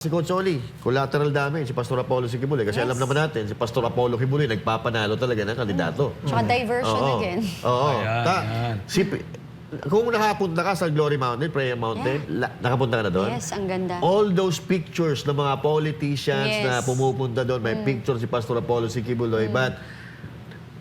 Si Coach Oli, collateral damage, si Pastor Apollo Kibuloy. Kasi alam naman natin, si Pastor Apollo Kibuloy nagpapanalo talaga ng kandidato. Tsaka diversion again. Oo. Ayan. Kung nakapunta ka sa Glory Mountain, Prayer Mountain, nakapunta ka na doon? Yes, ang ganda. All those pictures ng mga politicians Yes. na pumupunta doon, may picture si Pastor Apollo Kibuloy. But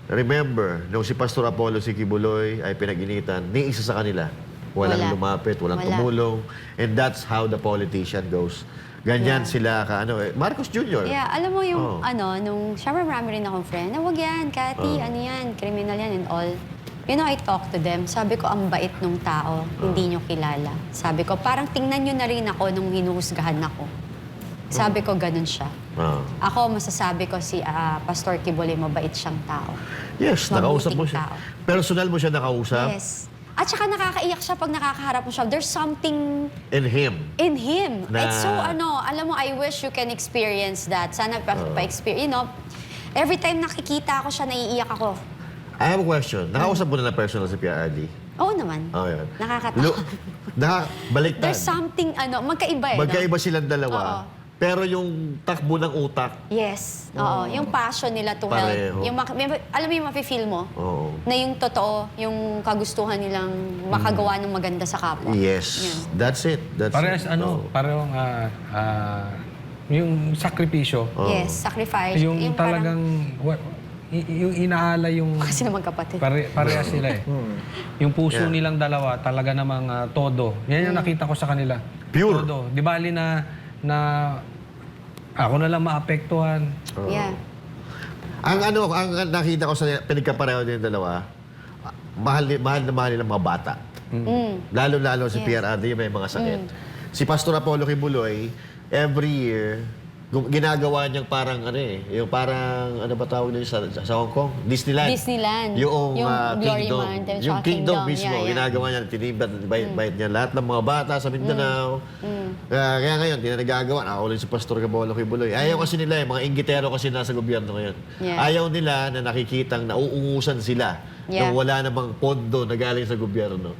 remember, nung si Pastor Apollo Kibuloy ay pinag-initan, ni isa sa kanila, walang Wala. lumapit, walang Wala. tumulong. And that's how the politician goes. Ganyan sila Marcos Jr. Yeah, alam mo Oo. yung nung syempre marami rin akong friend, wag yan, Cathy, ano yan, criminal yan and all. You know, I talk to them. Sabi ko, ang bait nung tao, hindi nyo kilala. Sabi ko, parang tingnan nyo na rin ako nung hinuhusgahan ako. Sabi ko, ganun siya. Ako, masasabi ko si Pastor Kibuloy, mabait siyang tao. Yes, nakausap mo Mabuting siya. tao. Personal mo siya nakausap? Yes. At saka nakakaiyak siya pag nakakaharap mo siya. There's something In him. in him. Na- It's so, alam mo, I wish you can experience that. Sana pa-experience, you know, every time nakikita ako siya, naiiyak ako. I have a question. Nakausap mo na personal si PRD? Oo naman. Oh, yan. Nakakatawa. Baliktad. There's something, magkaiba eh. Magkaiba no? silang dalawa. Oo. Pero yung takbo ng utak, Yes. Oo. Yung passion nila to help. Pareho. Yung, alam mo yung mafe-feel mo? Oo. Na yung totoo, yung kagustuhan nilang makagawa ng maganda sa kapwa. yes. Yun. That's it. That's Parehas it. Oo. parehong yung sakripisyo. Yes, sacrifice. Yung parang- talagang yung inaala yung Kasi naman kapatid. parehas sila eh. Yung puso Yeah. nilang dalawa talaga namang todo. Yan yung nakita ko sa kanila. Pure. Todo. Di bali na ako na lang maapektuhan. Yeah. Ang nakita ko sa pinagkapareho din yung dalawa, mahal na mahal nilang mga bata. Lalo-lalo si PRD may mga sakit. Si Pastor Apollo Kibuloy, every year, ginagawa niyang parang yung parang ba tawag nila sa Hong Kong? Disneyland. Disneyland. Yung Glory Kingdom. Mountain, Yung tsaka Kingdom Kingdom. mismo, Yeah, yeah. ginagawa niya, tinibay niya lahat ng mga bata sa Mindanao. Kaya ngayon, hindi na nagagawa. Nakaulit si Pastor Apollo Kibuloy. Ayaw kasi nila, mga inggitero kasi nasa gobyerno ngayon. Yeah. Ayaw nila na nakikitang nauungusan sila Yeah. nung wala namang pondo na galing sa gobyerno.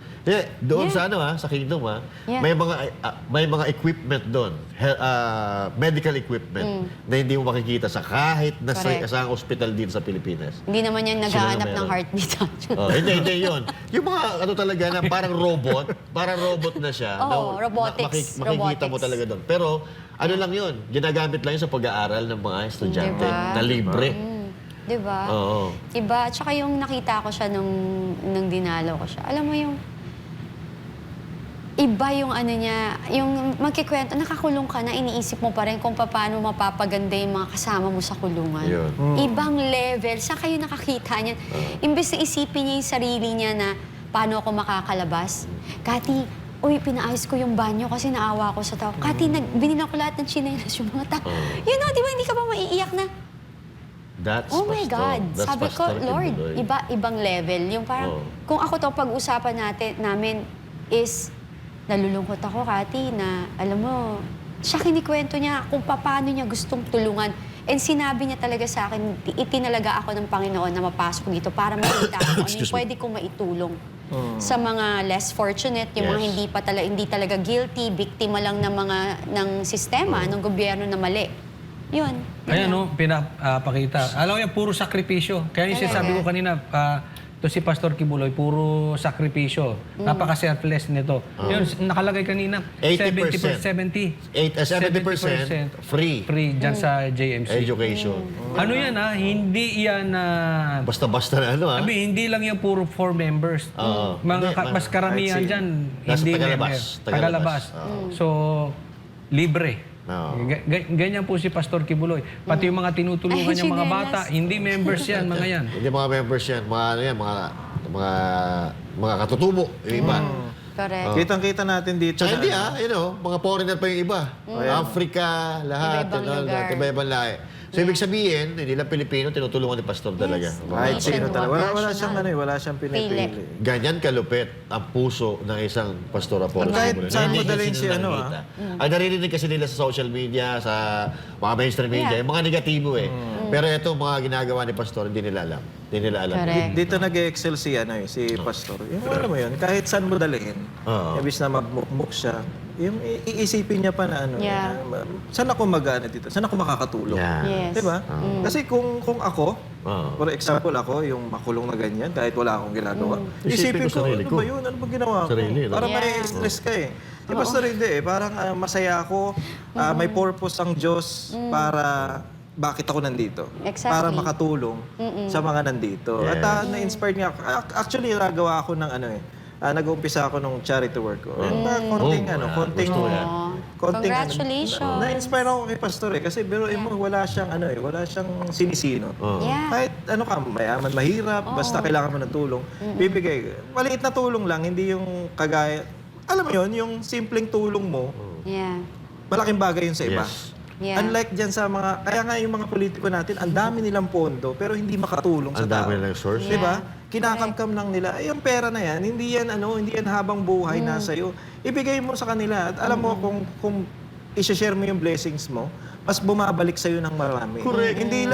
Doon sa sa Kingdom Yeah. may mga equipment doon, medical equipment na hindi mo makikita sa kahit na Correct. sa ospital din sa Pilipinas. Hindi naman yan naghahanap ng meron. heartbeat. Hindi yun. Yung mga talaga na parang robot na siya. Oo, robotics. Makikita mo Robotics. talaga doon. Pero lang yun, ginagamit lang yun sa pag-aaral ng mga estudyante Diba? na libre. Diba? Oo. Iba. Tsaka yung nakita ko siya nung dinalaw ko siya. Alam mo yung iba yung niya, yung magkikwento, nakakulong ka na, iniisip mo pa rin kung paano mapapaganda yung mga kasama mo sa kulungan. Yun. Ibang level. Saan kayo nakakita niyan? Imbes na isipin niya yung sarili niya na paano ako makakalabas. Kati, uy, pinaayos ko yung banyo kasi naawa ko sa tao. Kati, binila ko lahat ng chinelas yung mga tao. You know, di ba, hindi ka ba maiiyak na, That's oh my Pastor. God. That's Sabi ko, Pastor Lord, Kibuloy. ibang level. Yung parang, kung ako to pag-usapan namin is, nalulungkot ako, Kati, na alam mo, siya kinikwento niya kung paano niya gustong tulungan. And sinabi niya talaga sa akin, itinalaga ako ng Panginoon na mapasok dito para makita ko ano Excuse yung me. pwede kong maitulong sa mga less fortunate, yung mga Yes. hindi talaga guilty, biktima lang ng sistema, ng gobyerno na mali. Yun. Ayan, pinapakita. Alam mo yan, puro sakripisyo. Kaya yung sinasabi ko kanina, to si Pastor Kibuloy, puro sakripisyo. Napaka-selfless nito. Yun, nakalagay kanina, 80%. 70% free. Free dyan sa JMC. Education. Ano yan hindi yan Basta-basta na Sabi, hindi lang yan puro for members. Oo. Mga Hindi, mas karamihan kahit dyan, nasa hindi tagalabas. member. Tagalabas. So, libre. Oo. Ganyan po si Pastor Kibuloy. Pati yung mga tinutulungan Ay, niyang mga chinelas. bata, hindi members yan, mga yan. Hindi mga members yan. Mga katutubo. Yung iba. Correct. Kitang-kita natin dito Tsaka na hindi mga foreigner pa yung iba. Africa, lahat. Iba-ibang lugar. Iba-ibang lahi. So, ibig sabihin, hindi lang Pilipino, tinutulungan ni Pastor talaga. kahit sino talaga. Wala siyang wala siyang Pili. pinipili. Ganyan kalupit ang puso ng isang Pastor Apollo. Kahit Kibuloy. saan Hindi mo dalhin kasi si nila nakikita. Ang naririnig kasi nila sa social media, sa mga mainstream media, yung mga negatibo Pero ito, mga ginagawa ni Pastor, hindi nila alam. Hindi nila alam. Correct. Dito nag-excel si si Pastor. Yung alam mo yun, kahit saan mo dalhin, Oo. ibis na magmukmuk siya, yung iisipin niya pa na ano, Yeah. saan ako mag-ano dito? Saan ako makakatulong? Yeah. Yes. Diba? Kasi kung ako, Oo. for example ako, yung makulong na ganyan, kahit wala akong ginagawa, Isipin isipin ko ko, sarili ano ko. ba yun? Ano ba ginawa ko? Sarili, no? Para Yeah. may stress ka eh. Di ba hindi eh. Parang masaya ako, may purpose ang Diyos para bakit ako nandito. Exactly. Para makatulong sa mga nandito. Yes. At na-inspired nga ako. Actually, nagawa ako ng ano eh. Nag-uumpisa ako ng charity work ko. And, konting konting gusto ko yan. konting Congratulations. na-inspire ako kay Pastor eh kasi pero mo wala siyang wala siyang sinisino. Oo. Yeah. Kahit ano ka, mayaman, mahirap, basta kailangan mo ng tulong, bibigay. Maliit na tulong lang, hindi yung kagaya, alam mo yun, yung simpleng tulong mo, Yeah. malaking bagay yun sa iba. Yes. Yeah. Unlike dyan sa mga, kaya nga yung mga politiko natin, ang dami nilang pondo, pero hindi makatulong sa Ang tao. dami ng source. Yeah. Di ba? Kinakamkam lang nila. Ay, yung pera na yan, hindi yan habang buhay nasa iyo. Ibigay mo sa kanila. At alam mo kung i-share mo yung blessings mo, mas bumabalik sa iyo ng marami. Correct. Hindi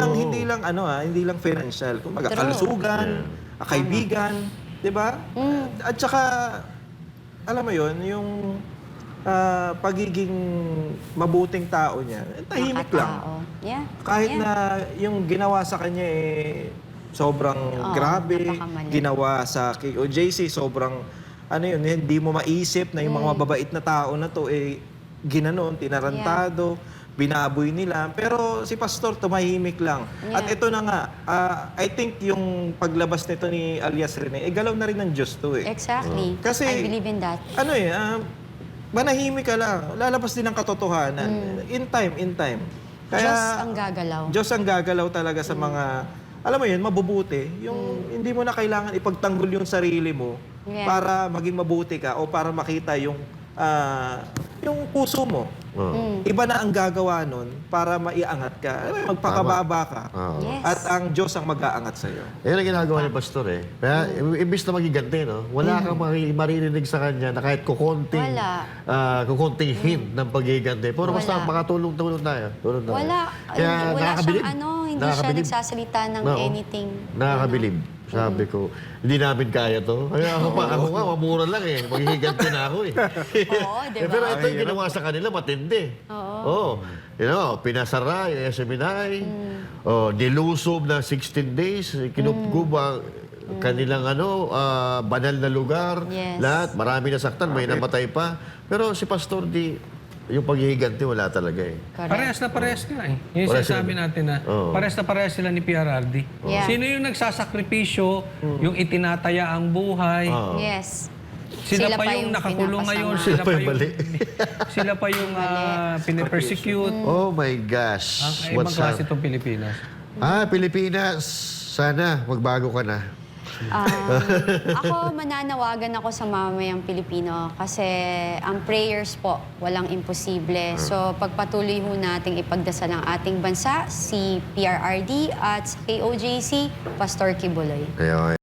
lang financial. Kung True. kalusugan, kaibigan, 'di ba? At saka alam mo 'yon, yung pagiging mabuting tao niya, tahimik lang. Nakatao. Yeah. Kahit Yeah. na yung ginawa sa kanya sobrang grabe, napakamali. ginawa sa KOJC, sobrang hindi mo maisip na yung mga mababait na tao na to ginanon, tinarantado, binaboy nila. Pero si Pastor tumahimik lang. Yeah. At ito na nga, I think yung paglabas nito ni alias Rene, galaw na rin ng Diyos to eh. Exactly. Kasi- I believe in that. Manahimik ka lang. Lalabas din ang katotohanan. In time. Diyos ang gagalaw. Diyos ang gagalaw talaga sa mga, alam mo yun, mabubuti. Yung hindi mo na kailangan ipagtanggol yung sarili mo Yeah. para maging mabuti ka o para makita yung puso mo. Oo. Iba na ang gagawa nun para maiangat ka. Magpakababa ka. Oo. Yes. At ang Diyos ang mag-aangat sa'yo. Yan ang ginagawa ni Pastor eh. Kaya imbis na magiganti, no? Wala kang maririnig sa kanya na kahit kukonting, Wala. kukonting hint ng pagiganti. Pero basta Wala. makatulong-tulong tayo. Tulong tayo. Wala. Kaya Wala nakakabilib. siyang hindi siya Nakakabilib. nagsasalita ng Oo. anything. Nakakabilib. Sabi ko, hindi namin kaya to. Kaya ako nga, mamura lang eh. Maghihiganti na ako eh. Oo, di ba? Pero ito yung ginawa sa kanila, matindi. Oo. You know, pinasara yung SMNI. Nilusob na 16 days. Kinupkub ang kanilang banal na lugar. Yes. Lahat. Marami nasaktan, may namatay pa. Pero si Pastor yung paghihiganti, wala talaga eh. Correct. Parehas nga eh. Yung Parehas sinasabi sila. natin na Oo. parehas sila ni PRRD. Yeah. Sino yung nagsasakripisyo, yung itinataya ang buhay, Oo. Yes. sila pa yung nakakulong ngayon, pinapasama. Sila pa yung mali. sila pa yung pinipersecute. Oh my gosh. Ang ibang What's klase up? itong Pilipinas. Pilipinas, sana magbago ka na. Ako, mananawagan ako sa mamamayang Pilipino kasi ang prayers po, walang imposible. So, pagpatuloy ho nating ipagdasal ang ating bansa, si PRRD at sa KOJC, Pastor Kibuloy. Ayun.